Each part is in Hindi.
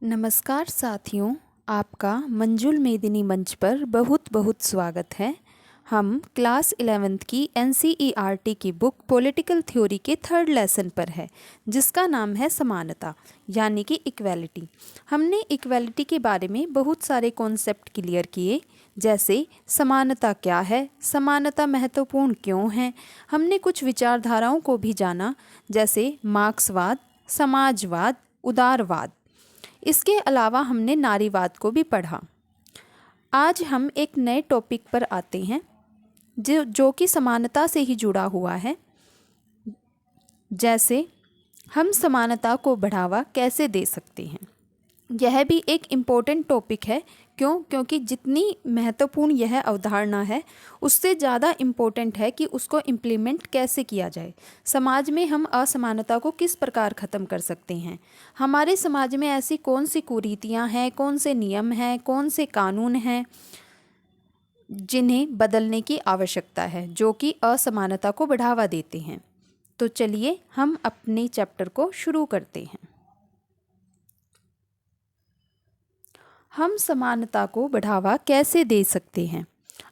नमस्कार साथियों, आपका मंजुल मेदिनी मंच पर बहुत बहुत स्वागत है। हम क्लास 11th की एनसीईआरटी की बुक पॉलिटिकल थ्योरी के थर्ड लेसन पर है, जिसका नाम है समानता यानी कि इक्वेलिटी। हमने इक्वेलिटी के बारे में बहुत सारे कॉन्सेप्ट क्लियर किए, जैसे समानता क्या है, समानता महत्वपूर्ण क्यों है। हमने कुछ विचारधाराओं को भी जाना, जैसे मार्क्सवाद, समाजवाद, उदारवाद। इसके अलावा हमने नारीवाद को भी पढ़ा। आज हम एक नए टॉपिक पर आते हैं जो कि समानता से ही जुड़ा हुआ है। जैसे हम समानता को बढ़ावा कैसे दे सकते हैं। यह भी एक इम्पोर्टेंट टॉपिक है। क्योंकि जितनी महत्वपूर्ण यह अवधारणा है, उससे ज़्यादा इम्पोर्टेंट है कि उसको इम्प्लीमेंट कैसे किया जाए। समाज में हम असमानता को किस प्रकार ख़त्म कर सकते हैं। हमारे समाज में ऐसी कौन सी कुरीतियाँ हैं, कौन से नियम हैं, कौन से कानून हैं जिन्हें बदलने की आवश्यकता है, जो कि असमानता को बढ़ावा देते हैं। तो चलिए हम अपने चैप्टर को शुरू करते हैं। हम समानता को बढ़ावा कैसे दे सकते हैं।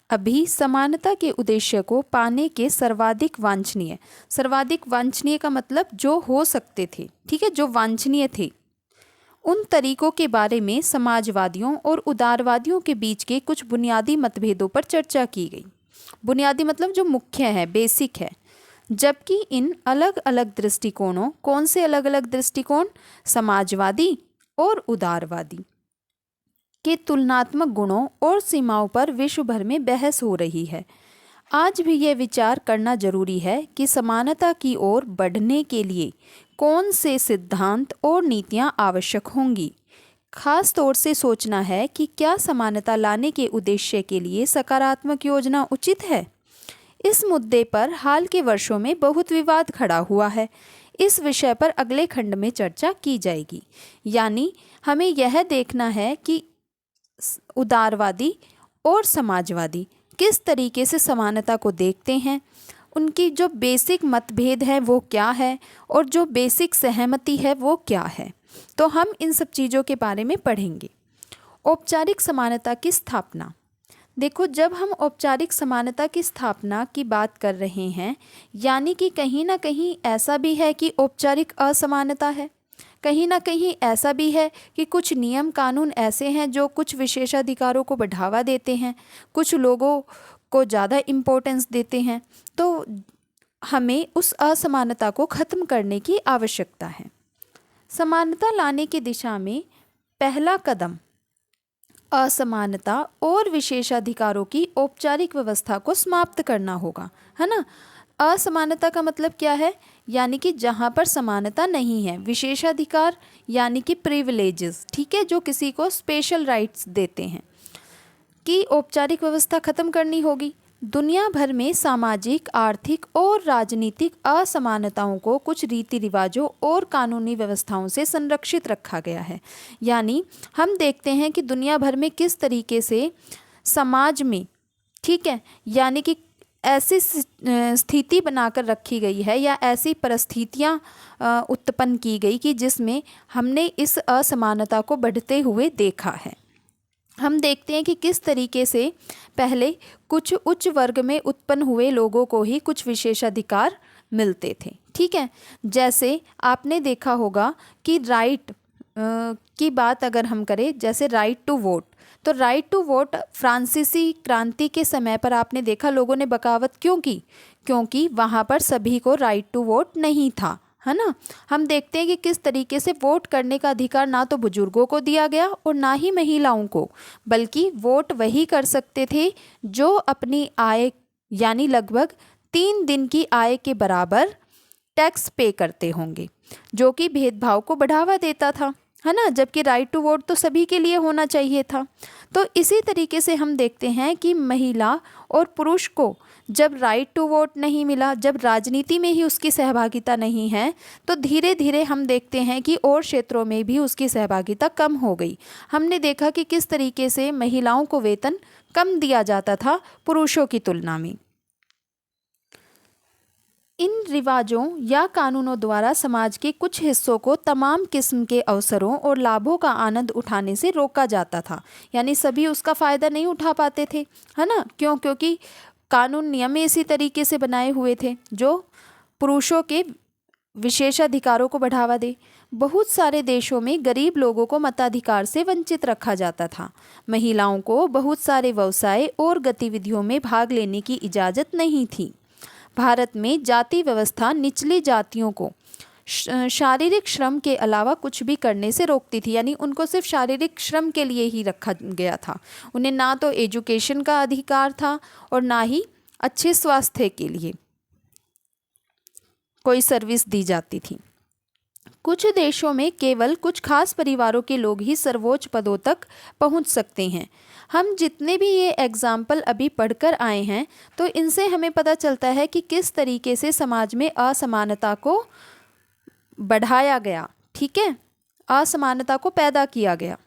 अभी समानता के उद्देश्य को पाने के सर्वाधिक वांछनीय का मतलब जो हो सकते थे, ठीक है, जो वांछनीय थे, उन तरीकों के बारे में समाजवादियों और उदारवादियों के बीच के कुछ बुनियादी मतभेदों पर चर्चा की गई। बुनियादी मतलब जो मुख्य है, बेसिक है। जबकि इन अलग अलग दृष्टिकोणों, कौन से अलग अलग दृष्टिकोण, समाजवादी और उदारवादी के तुलनात्मक गुणों और सीमाओं पर विश्व भर में बहस हो रही है। आज भी यह विचार करना जरूरी है कि समानता की ओर बढ़ने के लिए कौन से सिद्धांत और नीतियां आवश्यक होंगी। खास तौर से सोचना है कि क्या समानता लाने के उद्देश्य के लिए सकारात्मक योजना उचित है। इस मुद्दे पर हाल के वर्षों में बहुत विवाद खड़ा हुआ है। इस विषय पर अगले खंड में चर्चा की जाएगी। यानी हमें यह देखना है कि उदारवादी और समाजवादी किस तरीके से समानता को देखते हैं, उनकी जो बेसिक मतभेद है वो क्या है, और जो बेसिक सहमति है वो क्या है। तो हम इन सब चीज़ों के बारे में पढ़ेंगे। औपचारिक समानता की स्थापना। देखो, जब हम औपचारिक समानता की स्थापना की बात कर रहे हैं, यानी कि कहीं ना कहीं ऐसा भी है कि औपचारिक असमानता है, कहीं ना कहीं ऐसा भी है कि कुछ नियम कानून ऐसे हैं जो कुछ विशेषाधिकारों को बढ़ावा देते हैं, कुछ लोगों को ज़्यादा इम्पोर्टेंस देते हैं। तो हमें उस असमानता को ख़त्म करने की आवश्यकता है। समानता लाने की दिशा में पहला कदम असमानता और विशेषाधिकारों की औपचारिक व्यवस्था को समाप्त करना होगा, है ना। असमानता का मतलब क्या है, यानी कि जहाँ पर समानता नहीं है। विशेषाधिकार यानी कि प्रिविलेजेस, ठीक है, जो किसी को स्पेशल राइट्स देते हैं, की औपचारिक व्यवस्था खत्म करनी होगी। दुनिया भर में सामाजिक, आर्थिक और राजनीतिक असमानताओं को कुछ रीति रिवाजों और कानूनी व्यवस्थाओं से संरक्षित रखा गया है। यानी हम देखते हैं कि दुनिया भर में किस तरीके से समाज में, ठीक है, यानी कि ऐसी स्थिति बनाकर रखी गई है या ऐसी परिस्थितियां उत्पन्न की गई कि जिसमें हमने इस असमानता को बढ़ते हुए देखा है। हम देखते हैं कि किस तरीके से पहले कुछ उच्च वर्ग में उत्पन्न हुए लोगों को ही कुछ विशेषाधिकार मिलते थे, ठीक है। जैसे आपने देखा होगा कि राइट की बात अगर हम करें, जैसे राइट टू वोट, तो राइट टू वोट फ्रांसीसी क्रांति के समय पर आपने देखा लोगों ने बगावत क्यों की, क्योंकि वहाँ पर सभी को राइट टू वोट नहीं था, है ना। हम देखते हैं कि किस तरीके से वोट करने का अधिकार ना तो बुजुर्गों को दिया गया और ना ही महिलाओं को, बल्कि वोट वही कर सकते थे जो अपनी आय यानी लगभग 3 दिन की आय के बराबर टैक्स पे करते होंगे, जो कि भेदभाव को बढ़ावा देता था, है ना। जबकि राइट टू वोट तो सभी के लिए होना चाहिए था। तो इसी तरीके से हम देखते हैं कि महिला और पुरुष को जब राइट टू वोट नहीं मिला, जब राजनीति में ही उसकी सहभागिता नहीं है, तो धीरे धीरे हम देखते हैं कि और क्षेत्रों में भी उसकी सहभागिता कम हो गई। हमने देखा कि किस तरीके से महिलाओं को वेतन कम दिया जाता था पुरुषों की तुलना में। इन रिवाजों या कानूनों द्वारा समाज के कुछ हिस्सों को तमाम किस्म के अवसरों और लाभों का आनंद उठाने से रोका जाता था। यानी सभी उसका फ़ायदा नहीं उठा पाते थे, है ना। क्यों? क्योंकि कानून नियम इसी तरीके से बनाए हुए थे जो पुरुषों के विशेषाधिकारों को बढ़ावा दे। बहुत सारे देशों में गरीब लोगों को मताधिकार से वंचित रखा जाता था। महिलाओं को बहुत सारे व्यवसाय और गतिविधियों में भाग लेने की इजाज़त नहीं थी। भारत में जाति व्यवस्था निचली जातियों को शारीरिक श्रम के अलावा कुछ भी करने से रोकती थी। यानी उनको सिर्फ शारीरिक श्रम के लिए ही रखा गया था। उन्हें ना तो एजुकेशन का अधिकार था और ना ही अच्छे स्वास्थ्य के लिए कोई सर्विस दी जाती थी। कुछ देशों में केवल कुछ खास परिवारों के लोग ही सर्वोच्च पदों तक पहुंच सकते हैं। हम जितने भी ये एग्जाम्पल अभी पढ़कर आए हैं तो इनसे हमें पता चलता है कि किस तरीके से समाज में असमानता को बढ़ाया गया। ठीक है, असमानता को पैदा किया गया।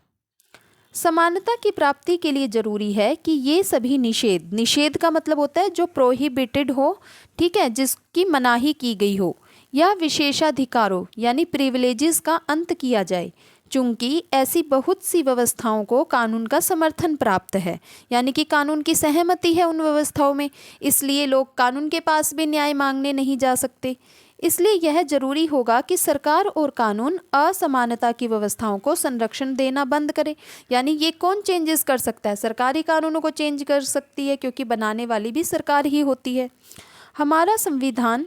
समानता की प्राप्ति के लिए जरूरी है कि ये सभी निषेध का मतलब होता है जो प्रोहिबिटेड हो, ठीक है, जिसकी मनाही की गई हो, या विशेषाधिकारों यानी प्रिविलेजेस का अंत किया जाए। चूंकि ऐसी बहुत सी व्यवस्थाओं को कानून का समर्थन प्राप्त है, यानी कि कानून की सहमति है उन व्यवस्थाओं में, इसलिए लोग कानून के पास भी न्याय मांगने नहीं जा सकते। इसलिए यह जरूरी होगा कि सरकार और कानून असमानता की व्यवस्थाओं को संरक्षण देना बंद करे। यानी ये कौन चेंजेस कर सकता है? सरकारी कानूनों को चेंज कर सकती है, क्योंकि बनाने वाली भी सरकार ही होती है। हमारा संविधान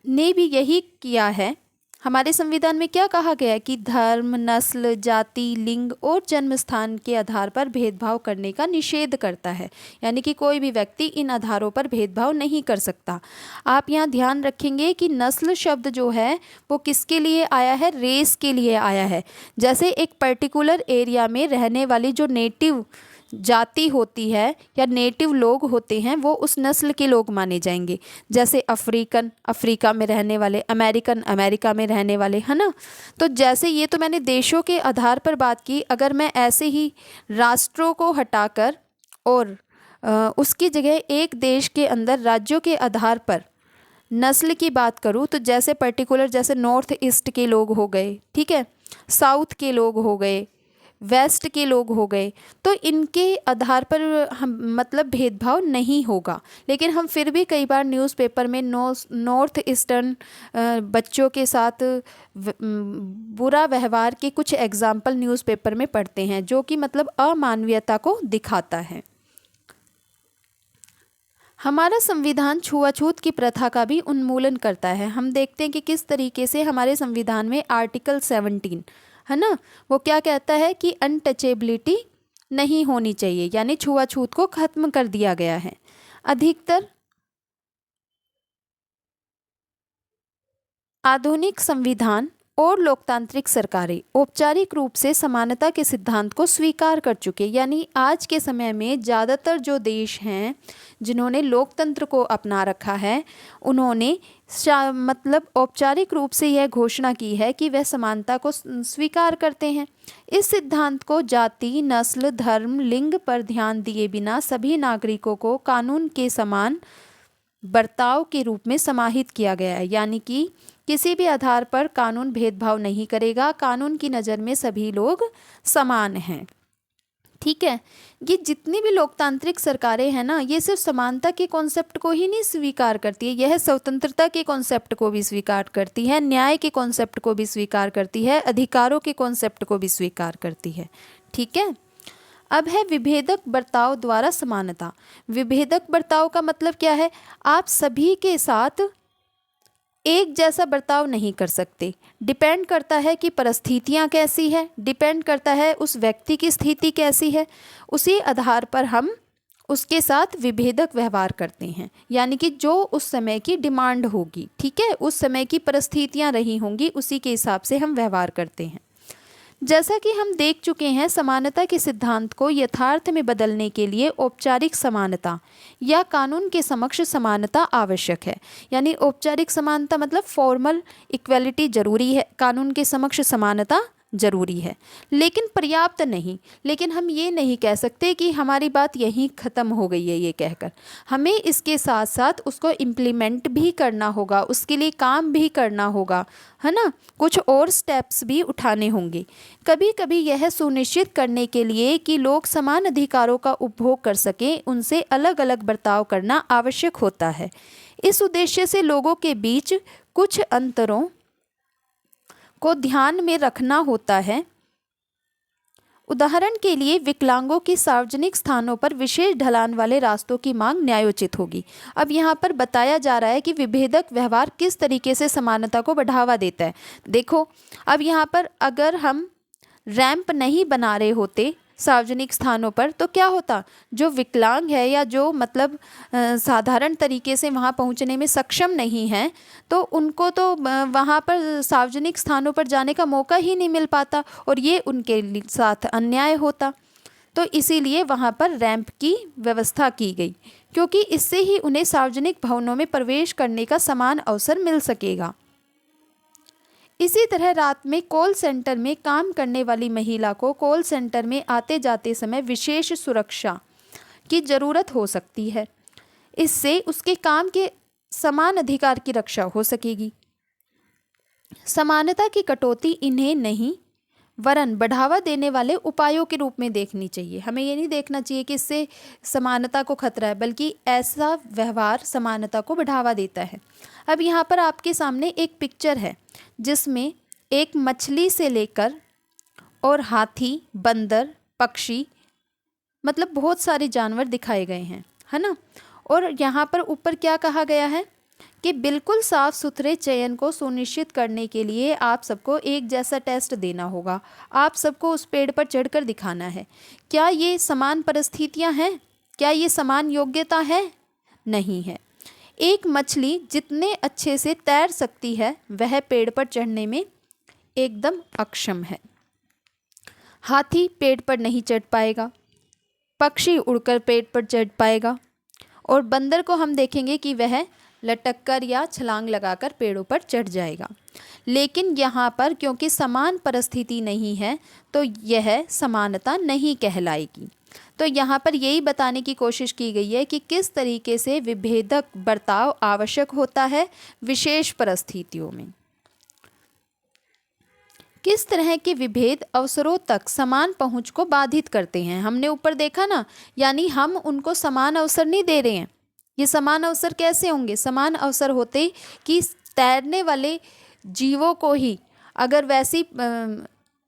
ने भी यही किया है। हमारे संविधान में क्या कहा गया है कि धर्म, नस्ल, जाति, लिंग और जन्म स्थान के आधार पर भेदभाव करने का निषेध करता है। यानी कि कोई भी व्यक्ति इन आधारों पर भेदभाव नहीं कर सकता। आप यहाँ ध्यान रखेंगे कि नस्ल शब्द जो है वो किसके लिए आया है? रेस के लिए आया है। जैसे एक पर्टिकुलर एरिया में रहने वाली जो नेटिव जाति होती है या नेटिव लोग होते हैं वो उस नस्ल के लोग माने जाएंगे। जैसे अफ्रीकन अफ्रीका में रहने वाले, अमेरिकन अमेरिका में रहने वाले, है ना। तो जैसे ये तो मैंने देशों के आधार पर बात की। अगर मैं ऐसे ही राष्ट्रों को हटाकर और उसकी जगह एक देश के अंदर राज्यों के आधार पर नस्ल की बात करूँ तो जैसे पर्टिकुलर जैसे नॉर्थ ईस्ट के लोग हो गए, ठीक है, साउथ के लोग हो गए, वेस्ट के लोग हो गए, तो इनके आधार पर हम मतलब भेदभाव नहीं होगा। लेकिन हम फिर भी कई बार न्यूज़पेपर में नॉर्थ ईस्टर्न बच्चों के साथ बुरा व्यवहार के कुछ एग्जाम्पल न्यूज़पेपर में पढ़ते हैं, जो कि मतलब अमानवीयता को दिखाता है। हमारा संविधान छुआछूत की प्रथा का भी उन्मूलन करता है। हम देखते हैं कि किस तरीके से हमारे संविधान में आर्टिकल 17 है ना, वो क्या कहता है कि अनटचेबिलिटी नहीं होनी चाहिए, यानी छुआछूत को खत्म कर दिया गया है। अधिकतर आधुनिक संविधान और लोकतांत्रिक सरकारें औपचारिक रूप से समानता के सिद्धांत को स्वीकार कर चुके। यानी आज के समय में ज़्यादातर जो देश हैं जिन्होंने लोकतंत्र को अपना रखा है, उन्होंने मतलब औपचारिक रूप से यह घोषणा की है कि वह समानता को स्वीकार करते हैं। इस सिद्धांत को जाति, नस्ल, धर्म, लिंग पर ध्यान दिए बिना सभी नागरिकों को कानून के समान बर्ताव के रूप में समाहित किया गया है। यानी कि किसी भी आधार पर कानून भेदभाव नहीं करेगा, कानून की नज़र में सभी लोग समान हैं। ठीक है, ये जितनी भी लोकतांत्रिक सरकारें हैं ना, ये सिर्फ समानता के कॉन्सेप्ट को ही नहीं स्वीकार करती है, यह स्वतंत्रता के कॉन्सेप्ट को भी स्वीकार करती है, न्याय के कॉन्सेप्ट को भी स्वीकार करती है, अधिकारों के कॉन्सेप्ट को भी स्वीकार करती है। ठीक है, अब है विभेदक बर्ताव द्वारा समानता। विभेदक बर्ताव का मतलब क्या है? आप सभी के साथ एक जैसा बर्ताव नहीं कर सकते। डिपेंड करता है कि परिस्थितियाँ कैसी है, डिपेंड करता है उस व्यक्ति की स्थिति कैसी है, उसी आधार पर हम उसके साथ विभेदक व्यवहार करते हैं। यानी कि जो उस समय की डिमांड होगी, ठीक है, उस समय की परिस्थितियाँ रही होंगी, उसी के हिसाब से हम व्यवहार करते हैं। जैसा कि हम देख चुके हैं, समानता के सिद्धांत को यथार्थ में बदलने के लिए औपचारिक समानता या कानून के समक्ष समानता आवश्यक है। यानी औपचारिक समानता मतलब फॉर्मल इक्वलिटी जरूरी है, कानून के समक्ष समानता जरूरी है, लेकिन पर्याप्त नहीं। लेकिन हम ये नहीं कह सकते कि हमारी बात यहीं ख़त्म हो गई है ये कहकर। हमें इसके साथ साथ उसको इम्प्लीमेंट भी करना होगा, उसके लिए काम भी करना होगा, है ना। कुछ और स्टेप्स भी उठाने होंगे। कभी कभी यह सुनिश्चित करने के लिए कि लोग समान अधिकारों का उपभोग कर सकें, उनसे अलग अलग बर्ताव करना आवश्यक होता है। इस उद्देश्य से लोगों के बीच कुछ अंतरों को ध्यान में रखना होता है। उदाहरण के लिए विकलांगों की सार्वजनिक स्थानों पर विशेष ढलान वाले रास्तों की मांग न्यायोचित होगी। अब यहाँ पर बताया जा रहा है कि विभेदक व्यवहार किस तरीके से समानता को बढ़ावा देता है। देखो, अब यहाँ पर अगर हम रैंप नहीं बना रहे होते सार्वजनिक स्थानों पर तो क्या होता, जो विकलांग है या जो मतलब साधारण तरीके से वहाँ पहुँचने में सक्षम नहीं है, तो उनको तो वहाँ पर सार्वजनिक स्थानों पर जाने का मौका ही नहीं मिल पाता और ये उनके साथ अन्याय होता। तो इसीलिए वहाँ पर रैंप की व्यवस्था की गई, क्योंकि इससे ही उन्हें सार्वजनिक भवनों में प्रवेश करने का समान अवसर मिल सकेगा। इसी तरह रात में कॉल सेंटर में काम करने वाली महिला को कॉल सेंटर में आते जाते समय विशेष सुरक्षा की ज़रूरत हो सकती है। इससे उसके काम के समान अधिकार की रक्षा हो सकेगी। समानता की कटौती इन्हें नहीं वरन बढ़ावा देने वाले उपायों के रूप में देखनी चाहिए। हमें ये नहीं देखना चाहिए कि इससे समानता को खतरा है, बल्कि ऐसा व्यवहार समानता को बढ़ावा देता है। अब यहाँ पर आपके सामने एक पिक्चर है जिसमें एक मछली से लेकर और हाथी, बंदर, पक्षी, मतलब बहुत सारे जानवर दिखाए गए हैं, है ना। और यहाँ पर ऊपर क्या कहा गया है कि बिल्कुल साफ सुथरे चयन को सुनिश्चित करने के लिए आप सबको एक जैसा टेस्ट देना होगा। आप सबको उस पेड़ पर चढ़कर दिखाना है। क्या ये समान परिस्थितियाँ हैं? क्या ये समान योग्यता है? नहीं है। एक मछली जितने अच्छे से तैर सकती है वह पेड़ पर चढ़ने में एकदम अक्षम है। हाथी पेड़ पर नहीं चढ़ पाएगा, पक्षी उड़कर पेड़ पर चढ़ पाएगा और बंदर को हम देखेंगे कि वह लटक कर या छलांग लगाकर पेड़ों पर चढ़ जाएगा। लेकिन यहाँ पर क्योंकि समान परिस्थिति नहीं है तो यह समानता नहीं कहलाएगी। तो यहाँ पर यही बताने की कोशिश की गई है कि किस तरीके से विभेदक बर्ताव आवश्यक होता है विशेष परिस्थितियों में। किस तरह के विभेद अवसरों तक समान पहुँच को बाधित करते हैं। हमने ऊपर देखा ना, यानी हम उनको समान अवसर नहीं दे रहे हैं। ये समान अवसर कैसे होंगे? समान अवसर होते कि तैरने वाले जीवों को ही अगर वैसी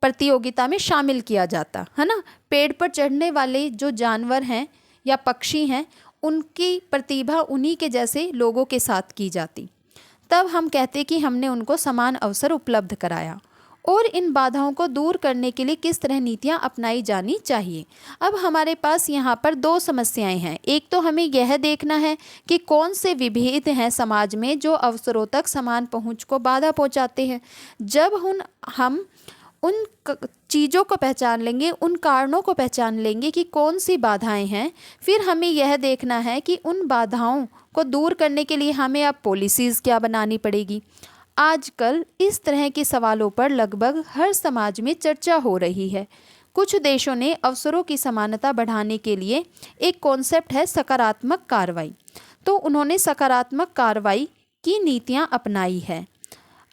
प्रतियोगिता में शामिल किया जाता, है ना। पेड़ पर चढ़ने वाले जो जानवर हैं या पक्षी हैं उनकी प्रतिभा उन्हीं के जैसे लोगों के साथ की जाती, तब हम कहते कि हमने उनको समान अवसर उपलब्ध कराया। और इन बाधाओं को दूर करने के लिए किस तरह नीतियां अपनाई जानी चाहिए। अब हमारे पास यहाँ पर दो समस्याएं हैं। एक तो हमें यह देखना है कि कौन से विभेद हैं समाज में जो अवसरों तक समान पहुँच को बाधा पहुँचाते हैं। जब हम उन चीज़ों को पहचान लेंगे, उन कारणों को पहचान लेंगे कि कौन सी बाधाएं हैं, फिर हमें यह देखना है कि उन बाधाओं को दूर करने के लिए हमें अब पॉलिसीज़ क्या बनानी पड़ेगी। आजकल इस तरह के सवालों पर लगभग हर समाज में चर्चा हो रही है। कुछ देशों ने अवसरों की समानता बढ़ाने के लिए एक कॉन्सेप्ट है सकारात्मक कार्रवाई, तो उन्होंने सकारात्मक कार्रवाई की नीतियां अपनाई है।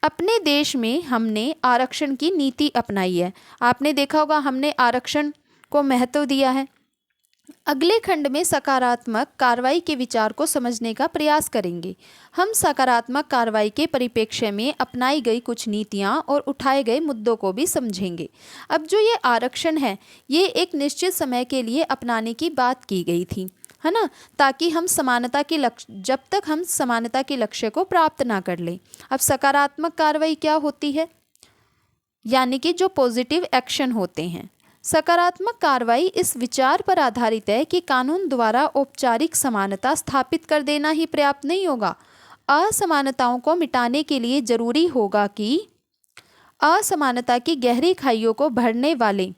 अपने देश में हमने आरक्षण की नीति अपनाई है। आपने देखा होगा हमने आरक्षण को महत्व दिया है। अगले खंड में सकारात्मक कार्रवाई के विचार को समझने का प्रयास करेंगे। हम सकारात्मक कार्रवाई के परिप्रेक्ष्य में अपनाई गई कुछ नीतियां और उठाए गए मुद्दों को भी समझेंगे। अब जो ये आरक्षण है ये एक निश्चित समय के लिए अपनाने की बात की गई थी, है ना, ताकि हम समानता के लक्ष्य जब तक हम समानता के लक्ष्य को प्राप्त ना कर लें। अब सकारात्मक कार्रवाई क्या होती है, यानी कि जो पॉजिटिव एक्शन होते हैं। सकारात्मक कार्रवाई इस विचार पर आधारित है कि कानून द्वारा औपचारिक समानता स्थापित कर देना ही पर्याप्त नहीं होगा। असमानताओं को मिटाने के लिए जरूरी होगा कि असमानता की गहरी खाइयों को भरने वाले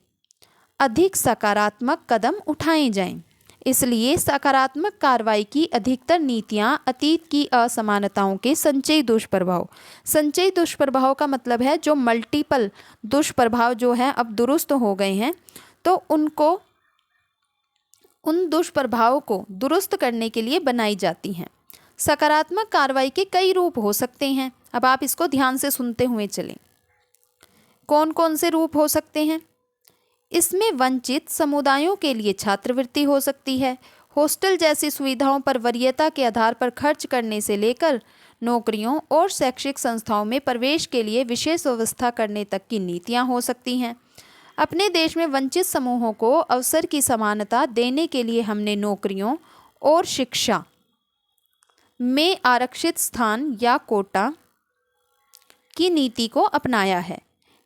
अधिक सकारात्मक कदम उठाए जाएं। इसलिए सकारात्मक कार्रवाई की अधिकतर नीतियां अतीत की असमानताओं के संचयी दुष्प्रभाव, संचयी दुष्प्रभाव का मतलब है जो मल्टीपल दुष्प्रभाव जो है अब दुरुस्त हो गए हैं, तो उन दुष्प्रभावों को दुरुस्त करने के लिए बनाई जाती हैं। सकारात्मक कार्रवाई के कई रूप हो सकते हैं। अब आप इसको ध्यान से सुनते हुए चलें। कौन कौन से रूप हो सकते हैं? इसमें वंचित समुदायों के लिए छात्रवृत्ति हो सकती है। हॉस्टल जैसी सुविधाओं पर वरीयता के आधार पर खर्च करने से लेकर नौकरियों और शैक्षिक संस्थाओं में प्रवेश के लिए विशेष व्यवस्था करने तक की नीतियां हो सकती हैं। अपने देश में वंचित समूहों को अवसर की समानता देने के लिए हमने नौकरियों और शिक्षा में आरक्षित स्थान या कोटा की नीति को अपनाया है।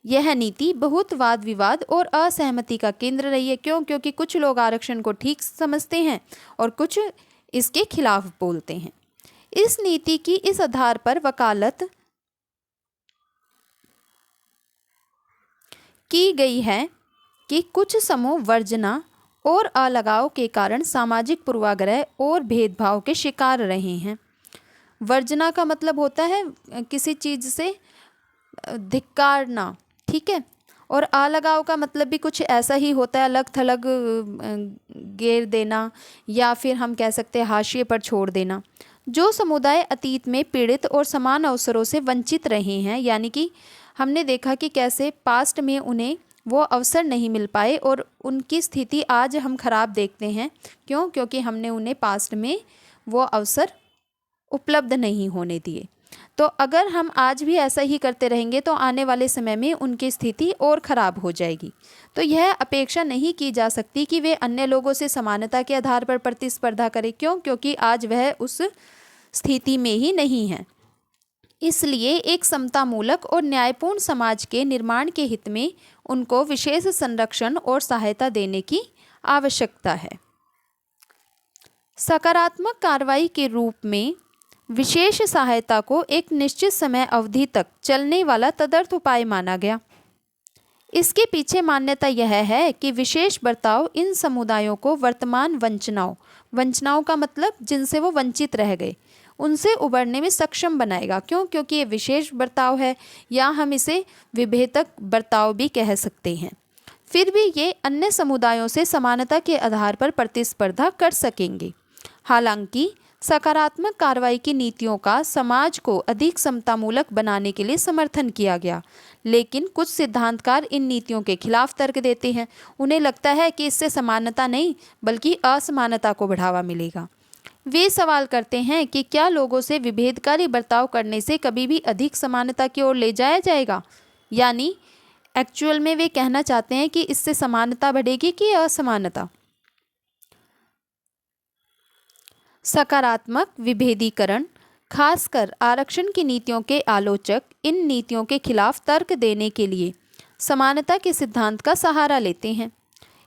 यह नीति बहुत वाद विवाद और असहमति का केंद्र रही है। क्यों? क्योंकि कुछ लोग आरक्षण को ठीक समझते हैं और कुछ इसके खिलाफ बोलते हैं। इस नीति की इस आधार पर वकालत की गई है कि कुछ समूह वर्जना और अलगाव के कारण सामाजिक पूर्वाग्रह और भेदभाव के शिकार रहे हैं। वर्जना का मतलब होता है किसी चीज़ से धिक्कारना, ठीक है। और अलगाव का मतलब भी कुछ ऐसा ही होता है, अलग थलग घेर देना या फिर हम कह सकते हैं हाशिए पर छोड़ देना। जो समुदाय अतीत में पीड़ित और समान अवसरों से वंचित रहे हैं, यानी कि हमने देखा कि कैसे पास्ट में उन्हें वो अवसर नहीं मिल पाए और उनकी स्थिति आज हम खराब देखते हैं। क्यों? क्योंकि हमने उन्हें पास्ट में वो अवसर उपलब्ध नहीं होने दिए। तो अगर हम आज भी ऐसा ही करते रहेंगे तो आने वाले समय में उनकी स्थिति और ख़राब हो जाएगी। तो यह अपेक्षा नहीं की जा सकती कि वे अन्य लोगों से समानता के आधार पर प्रतिस्पर्धा करें। क्यों? क्योंकि आज वह उस स्थिति में ही नहीं है। इसलिए एक समतामूलक और न्यायपूर्ण समाज के निर्माण के हित में उनको विशेष संरक्षण और सहायता देने की आवश्यकता है। सकारात्मक कार्रवाई के रूप में विशेष सहायता को एक निश्चित समय अवधि तक चलने वाला तदर्थ उपाय माना गया। इसके पीछे मान्यता यह है कि विशेष बर्ताव इन समुदायों को वर्तमान वंचनाओं का मतलब जिनसे वो वंचित रह गए, उनसे उबरने में सक्षम बनाएगा। क्यों? क्योंकि ये विशेष बर्ताव है, या हम इसे विभेदक बर्ताव भी कह सकते हैं। फिर भी ये अन्य समुदायों से समानता के आधार पर प्रतिस्पर्धा कर सकेंगे। हालांकि सकारात्मक कार्रवाई की नीतियों का समाज को अधिक समतामूलक बनाने के लिए समर्थन किया गया, लेकिन कुछ सिद्धांतकार इन नीतियों के खिलाफ तर्क देते हैं। उन्हें लगता है कि इससे समानता नहीं बल्कि असमानता को बढ़ावा मिलेगा। वे सवाल करते हैं कि क्या लोगों से विभेदकारी बर्ताव करने से कभी भी अधिक समानता की ओर ले जाया जाएगा? यानी एक्चुअल में वे कहना चाहते हैं कि इससे समानता बढ़ेगी कि असमानता। सकारात्मक विभेदीकरण, खासकर आरक्षण की नीतियों के आलोचक इन नीतियों के खिलाफ तर्क देने के लिए समानता के सिद्धांत का सहारा लेते हैं।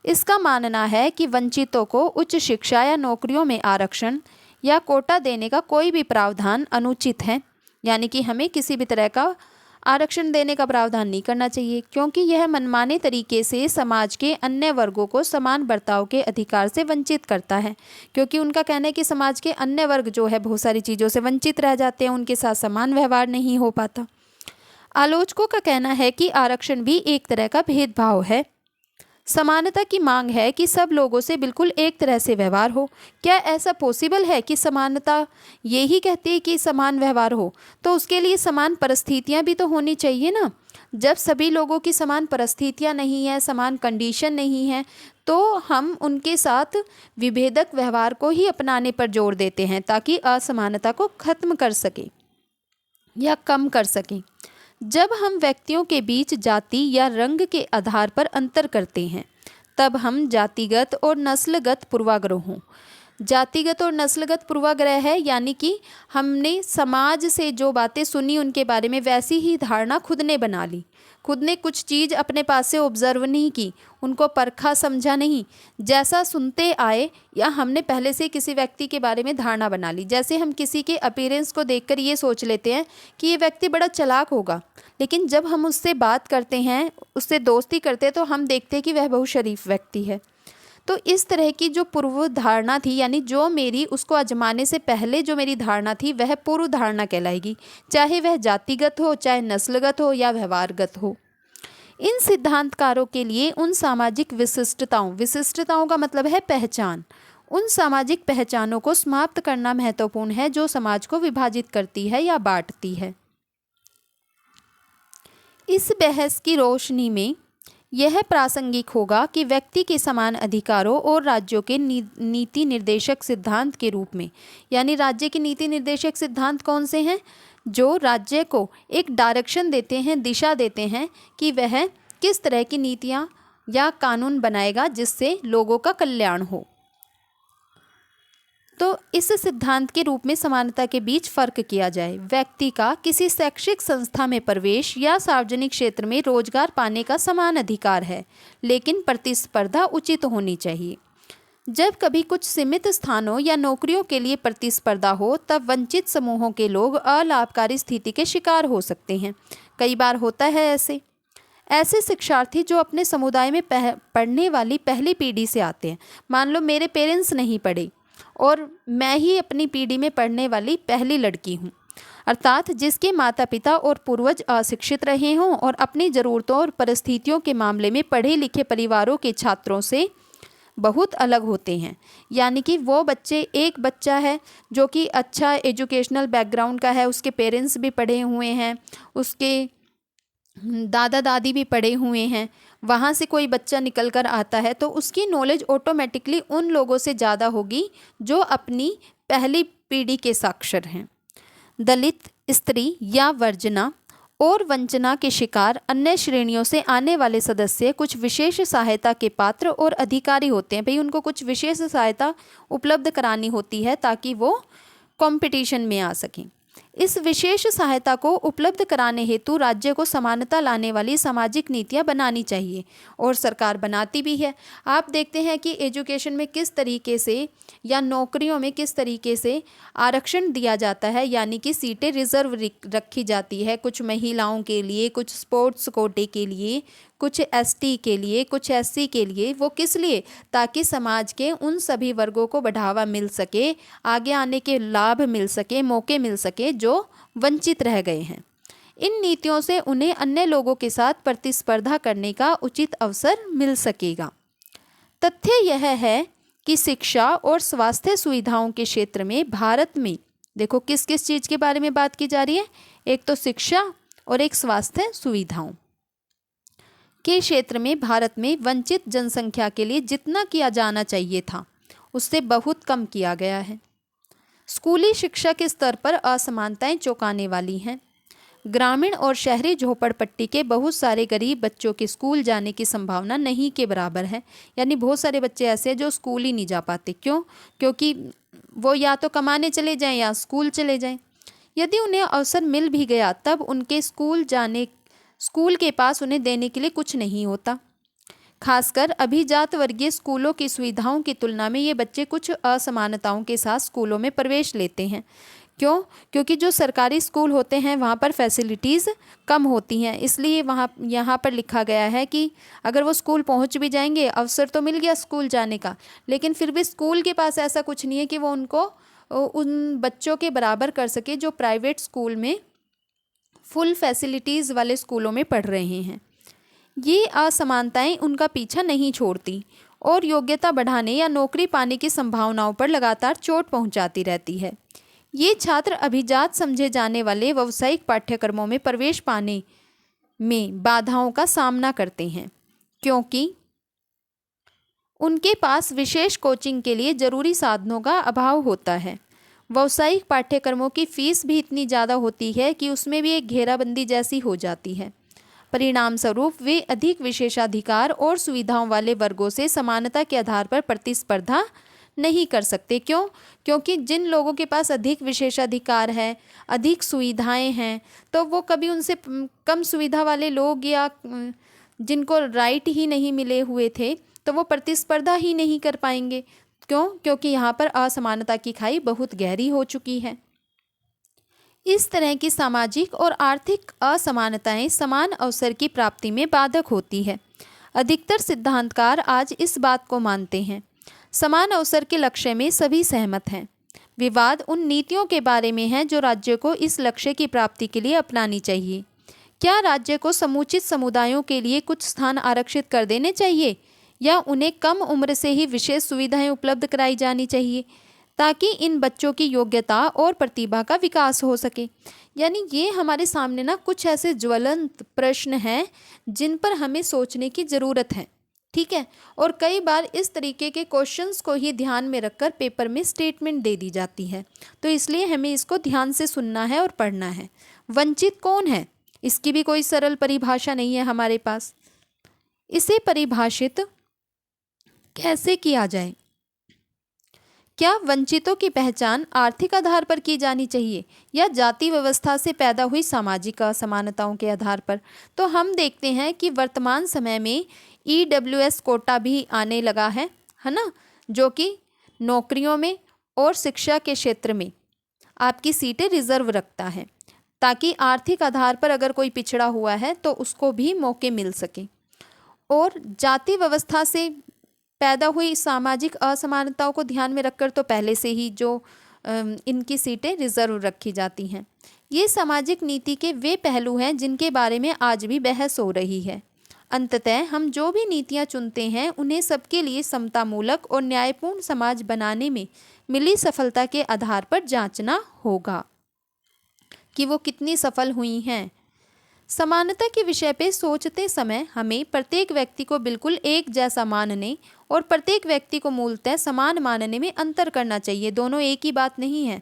इसका मानना है कि वंचितों को उच्च शिक्षा या नौकरियों में आरक्षण या कोटा देने का कोई भी प्रावधान अनुचित है, यानी कि हमें किसी भी तरह का आरक्षण देने का प्रावधान नहीं करना चाहिए, क्योंकि यह मनमाने तरीके से समाज के अन्य वर्गों को समान बर्ताव के अधिकार से वंचित करता है। क्योंकि उनका कहना है कि समाज के अन्य वर्ग जो है बहुत सारी चीज़ों से वंचित रह जाते हैं, उनके साथ समान व्यवहार नहीं हो पाता। आलोचकों का कहना है कि आरक्षण भी एक तरह का भेदभाव है। समानता की मांग है कि सब लोगों से बिल्कुल एक तरह से व्यवहार हो। क्या ऐसा पॉसिबल है कि समानता यही कहती है कि समान व्यवहार हो? तो उसके लिए समान परिस्थितियां भी तो होनी चाहिए ना। जब सभी लोगों की समान परिस्थितियां नहीं है, समान कंडीशन नहीं है, तो हम उनके साथ विभेदक व्यवहार को ही अपनाने पर जोर देते हैं ताकि असमानता को खत्म कर सकें या कम कर सकें। जब हम व्यक्तियों के बीच जाति या रंग के आधार पर अंतर करते हैं, तब हम जातिगत और नस्लगत पूर्वाग्रहों, जातिगत और नस्लगत पूर्वाग्रह है यानी कि हमने समाज से जो बातें सुनी उनके बारे में वैसी ही धारणा खुद ने बना ली। खुद ने कुछ चीज़ अपने पास से ऑब्जर्व नहीं की, उनको परखा समझा नहीं, जैसा सुनते आए या हमने पहले से किसी व्यक्ति के बारे में धारणा बना ली। जैसे हम किसी के अपीयरेंस को देखकर ये सोच लेते हैं कि ये व्यक्ति बड़ा चालाक होगा, लेकिन जब हम उससे बात करते हैं, उससे दोस्ती करते हैं, तो हम देखते हैं कि वह बहुत शरीफ व्यक्ति है। तो इस तरह की जो पूर्व धारणा थी, यानी जो मेरी उसको आजमाने से पहले जो मेरी धारणा थी वह पूर्व धारणा कहलाएगी, चाहे वह जातिगत हो, चाहे नस्लगत हो या व्यवहारगत हो। इन सिद्धांतकारों के लिए उन सामाजिक विशिष्टताओं का मतलब है पहचान, उन सामाजिक पहचानों को समाप्त करना महत्वपूर्ण है जो समाज को विभाजित करती है या बांटती है। इस बहस की रोशनी में यह प्रासंगिक होगा कि व्यक्ति के समान अधिकारों और राज्यों के नीति निर्देशक सिद्धांत के रूप में, यानी राज्य के नीति निर्देशक सिद्धांत कौन से हैं, जो राज्य को एक डायरेक्शन देते हैं, दिशा देते हैं कि वह किस तरह की नीतियां या कानून बनाएगा जिससे लोगों का कल्याण हो। तो इस सिद्धांत के रूप में समानता के बीच फर्क किया जाए। व्यक्ति का किसी शैक्षिक संस्था में प्रवेश या सार्वजनिक क्षेत्र में रोजगार पाने का समान अधिकार है, लेकिन प्रतिस्पर्धा उचित होनी चाहिए। जब कभी कुछ सीमित स्थानों या नौकरियों के लिए प्रतिस्पर्धा हो, तब वंचित समूहों के लोग अलाभकारी स्थिति के शिकार हो सकते हैं। कई बार होता है ऐसे शिक्षार्थी जो अपने समुदाय में पढ़ने वाली पहली पीढ़ी से आते हैं। मान लो मेरे पेरेंट्स नहीं पढ़े और मैं ही अपनी पीढ़ी में पढ़ने वाली पहली लड़की हूँ, अर्थात जिसके माता पिता और पूर्वज अशिक्षित रहे हों और अपनी ज़रूरतों और परिस्थितियों के मामले में पढ़े लिखे परिवारों के छात्रों से बहुत अलग होते हैं। यानी कि वो एक बच्चा है जो कि अच्छा एजुकेशनल बैकग्राउंड का है, उसके पेरेंट्स भी पढ़े हुए हैं, उसके दादा दादी भी पढ़े हुए हैं, वहाँ से कोई बच्चा निकल कर आता है तो उसकी नॉलेज ऑटोमेटिकली उन लोगों से ज़्यादा होगी जो अपनी पहली पीढ़ी के साक्षर हैं। दलित, स्त्री या वर्जना और वंचना के शिकार अन्य श्रेणियों से आने वाले सदस्य कुछ विशेष सहायता के पात्र और अधिकारी होते हैं। भाई उनको कुछ विशेष सहायता उपलब्ध करानी होती है ताकि वो कंपटीशन में आ सकें। इस विशेष सहायता को उपलब्ध कराने हेतु राज्य को समानता लाने वाली सामाजिक नीतियां बनानी चाहिए और सरकार बनाती भी है। आप देखते हैं कि एजुकेशन में किस तरीके से या नौकरियों में किस तरीके से आरक्षण दिया जाता है, यानी कि सीटें रिजर्व रखी जाती है, कुछ महिलाओं के लिए, कुछ स्पोर्ट्स कोटे के लिए, कुछ एसटी के लिए, कुछ एससी के लिए। वो किस लिए? ताकि समाज के उन सभी वर्गों को बढ़ावा मिल सके, आगे आने के लाभ मिल सके, मौके मिल सके जो वंचित रह गए हैं। इन नीतियों से उन्हें अन्य लोगों के साथ प्रतिस्पर्धा करने का उचित अवसर मिल सकेगा। तथ्य यह है कि शिक्षा और स्वास्थ्य सुविधाओं के क्षेत्र में भारत में, देखो किस किस चीज़ के बारे में बात की जा रही है, एक तो शिक्षा और एक स्वास्थ्य सुविधाओं के क्षेत्र में भारत में वंचित जनसंख्या के लिए जितना किया जाना चाहिए था उससे बहुत कम किया गया है। स्कूली शिक्षा के स्तर पर असमानताएं चौंकाने वाली हैं। ग्रामीण और शहरी झोपड़पट्टी के बहुत सारे गरीब बच्चों के स्कूल जाने की संभावना नहीं के बराबर है। यानी बहुत सारे बच्चे ऐसे हैं जो स्कूल ही नहीं जा पाते। क्यों? क्योंकि वो या तो कमाने चले जाएं या स्कूल चले जाएं। यदि उन्हें अवसर मिल भी गया तब उनके स्कूल के पास उन्हें देने के लिए कुछ नहीं होता। खासकर अभिजात वर्गीय स्कूलों की सुविधाओं की तुलना में ये बच्चे कुछ असमानताओं के साथ स्कूलों में प्रवेश लेते हैं। क्यों? क्योंकि जो सरकारी स्कूल होते हैं वहाँ पर फैसिलिटीज़ कम होती हैं, इसलिए यहाँ पर लिखा गया है कि अगर वो स्कूल पहुँच भी जाएंगे, अवसर तो मिल गया स्कूल जाने का, लेकिन फिर भी स्कूल के पास ऐसा कुछ नहीं है कि वो उनको उन बच्चों के बराबर कर सके जो प्राइवेट स्कूल में फुल फैसिलिटीज़ वाले स्कूलों में पढ़ रहे हैं। ये असमानताएं उनका पीछा नहीं छोड़ती और योग्यता बढ़ाने या नौकरी पाने की संभावनाओं पर लगातार चोट पहुंचाती रहती है। ये छात्र अभिजात समझे जाने वाले व्यावसायिक पाठ्यक्रमों में प्रवेश पाने में बाधाओं का सामना करते हैं क्योंकि उनके पास विशेष कोचिंग के लिए जरूरी साधनों का अभाव होता है। व्यावसायिक पाठ्यक्रमों की फीस भी इतनी ज़्यादा होती है कि उसमें भी एक घेराबंदी जैसी हो जाती है। परिणाम स्वरूप वे अधिक विशेषाधिकार और सुविधाओं वाले वर्गों से समानता के आधार पर प्रतिस्पर्धा नहीं कर सकते। क्यों? क्योंकि जिन लोगों के पास अधिक विशेषाधिकार है, अधिक सुविधाएं हैं, तो वो कभी उनसे कम सुविधा वाले लोग या जिनको राइट ही नहीं मिले हुए थे तो वो प्रतिस्पर्धा ही नहीं कर पाएंगे। क्यों? क्योंकि यहाँ पर असमानता की खाई बहुत गहरी हो चुकी है। इस तरह की सामाजिक और आर्थिक असमानताएं समान अवसर की प्राप्ति में बाधक होती है। अधिकतर सिद्धांतकार आज इस बात को मानते हैं। समान अवसर के लक्ष्य में सभी सहमत हैं। विवाद उन नीतियों के बारे में है जो राज्य को इस लक्ष्य की प्राप्ति के लिए अपनानी चाहिए। क्या राज्य को समुचित समुदायों के लिए कुछ स्थान आरक्षित कर देने चाहिए या उन्हें कम उम्र से ही विशेष सुविधाएं उपलब्ध कराई जानी चाहिए ताकि इन बच्चों की योग्यता और प्रतिभा का विकास हो सके। यानी ये हमारे सामने ना कुछ ऐसे ज्वलंत प्रश्न हैं जिन पर हमें सोचने की ज़रूरत है। ठीक है, और कई बार इस तरीके के क्वेश्चंस को ही ध्यान में रखकर पेपर में स्टेटमेंट दे दी जाती है, तो इसलिए हमें इसको ध्यान से सुनना है और पढ़ना है। वंचित कौन है, इसकी भी कोई सरल परिभाषा नहीं है हमारे पास। इसे परिभाषित कैसे किया जाए? क्या वंचितों की पहचान आर्थिक आधार पर की जानी चाहिए या जाति व्यवस्था से पैदा हुई सामाजिक असमानताओं के आधार पर? तो हम देखते हैं कि वर्तमान समय में EWS कोटा भी आने लगा है ना, जो कि नौकरियों में और शिक्षा के क्षेत्र में आपकी सीटें रिजर्व रखता है ताकि आर्थिक आधार पर अगर कोई पिछड़ा हुआ है तो उसको भी मौके मिल सके। और जाति व्यवस्था से पैदा हुई सामाजिक असमानताओं को ध्यान में रखकर तो पहले से ही जो इनकी सीटें रिजर्व रखी जाती हैं। ये सामाजिक नीति के वे पहलू हैं जिनके बारे में आज भी बहस हो रही है। अंततः हम जो भी नीतियाँ चुनते हैं उन्हें सबके लिए समतामूलक और न्यायपूर्ण समाज बनाने में मिली सफलता के आधार पर जांचना होगा कि वो कितनी सफल हुई हैं। समानता के विषय पे सोचते समय हमें प्रत्येक व्यक्ति को बिल्कुल एक जैसा मानने और प्रत्येक व्यक्ति को मूलतः समान मानने में अंतर करना चाहिए। दोनों एक ही बात नहीं है।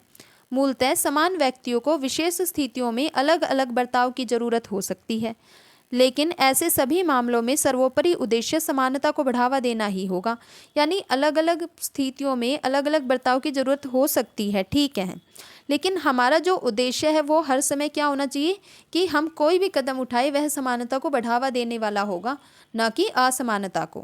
मूलतः समान व्यक्तियों को विशेष स्थितियों में अलग अलग बर्ताव की जरूरत हो सकती है, लेकिन ऐसे सभी मामलों में सर्वोपरि उद्देश्य समानता को बढ़ावा देना ही होगा। यानी अलग अलग स्थितियों में अलग अलग बर्ताव की जरूरत हो सकती है, ठीक है, लेकिन हमारा जो उद्देश्य है वो हर समय क्या होना चाहिए कि हम कोई भी कदम उठाए वह समानता को बढ़ावा देने वाला होगा, न कि असमानता को।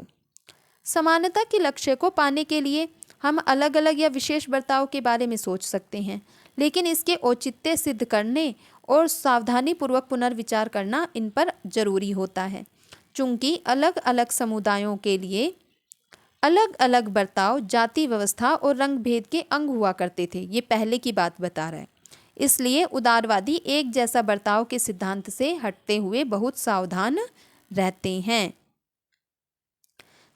समानता के लक्ष्य को पाने के लिए हम अलग अलग या विशेष बर्ताव के बारे में सोच सकते हैं, लेकिन इसके औचित्य सिद्ध करने और सावधानी पूर्वक पुनर्विचार करना इन पर जरूरी होता है। चूंकि अलग अलग समुदायों के लिए अलग अलग बर्ताव जाति व्यवस्था और रंग भेद के अंग हुआ करते थे, ये पहले की बात बता रहा है। इसलिए उदारवादी एक जैसा बर्ताव के सिद्धांत से हटते हुए बहुत सावधान रहते हैं।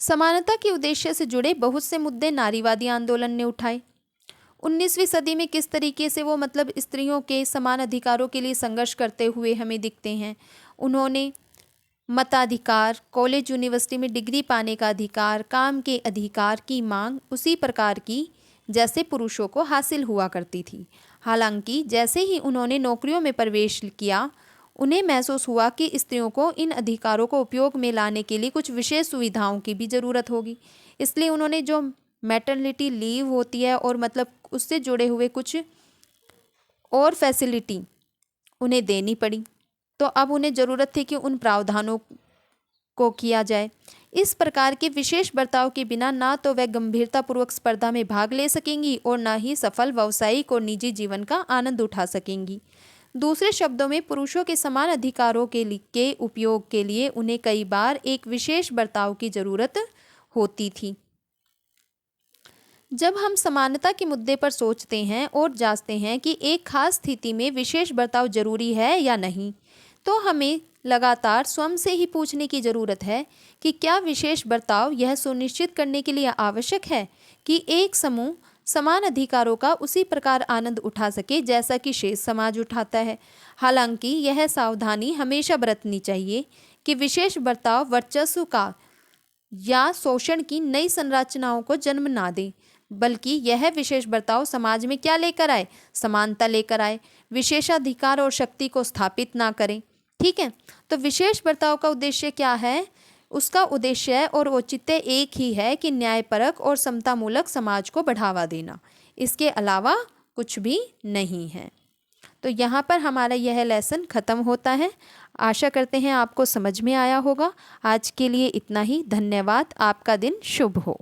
समानता के उद्देश्य से जुड़े बहुत से मुद्दे नारीवादी आंदोलन ने उठाए। 19वीं सदी में किस तरीके से वो स्त्रियों के समान अधिकारों के लिए संघर्ष करते हुए हमें दिखते हैं। उन्होंने मताधिकार, कॉलेज यूनिवर्सिटी में डिग्री पाने का अधिकार, काम के अधिकार की मांग उसी प्रकार की जैसे पुरुषों को हासिल हुआ करती थी। हालांकि जैसे ही उन्होंने नौकरियों में प्रवेश किया, उन्हें महसूस हुआ कि स्त्रियों को इन अधिकारों को उपयोग में लाने के लिए कुछ विशेष सुविधाओं की भी ज़रूरत होगी। इसलिए उन्होंने जो मैटरनिटी लीव होती है और उससे जुड़े हुए कुछ और फैसिलिटी उन्हें देनी पड़ी, तो अब उन्हें ज़रूरत थी कि उन प्रावधानों को किया जाए। इस प्रकार के विशेष बर्ताव के बिना ना तो वह गंभीरतापूर्वक स्पर्धा में भाग ले सकेंगी और ना ही सफल व्यावसायिक और निजी जीवन का आनंद उठा सकेंगी। दूसरे शब्दों में पुरुषों के समान अधिकारों के उपयोग के लिए उन्हें कई बार एक विशेष बर्ताव की ज़रूरत होती थी। जब हम समानता के मुद्दे पर सोचते हैं और जांचते हैं कि एक खास स्थिति में विशेष बर्ताव जरूरी है या नहीं, तो हमें लगातार स्वयं से ही पूछने की ज़रूरत है कि क्या विशेष बर्ताव यह सुनिश्चित करने के लिए आवश्यक है कि एक समूह समान अधिकारों का उसी प्रकार आनंद उठा सके जैसा कि शेष समाज उठाता है। हालांकि यह सावधानी हमेशा बरतनी चाहिए कि विशेष बर्ताव वर्चस्व का या शोषण की नई संरचनाओं को जन्म ना दे, बल्कि यह विशेष बर्ताव समाज में क्या लेकर आए, समानता लेकर आए, विशेषाधिकार और शक्ति को स्थापित ना करें। ठीक है, तो विशेष बर्ताव का उद्देश्य क्या है? उसका उद्देश्य और औचित्य एक ही है कि न्यायपरक और समतामूलक समाज को बढ़ावा देना, इसके अलावा कुछ भी नहीं है। तो यहाँ पर हमारा यह लेसन ख़त्म होता है। आशा करते हैं आपको समझ में आया होगा। आज के लिए इतना ही। धन्यवाद। आपका दिन शुभ हो।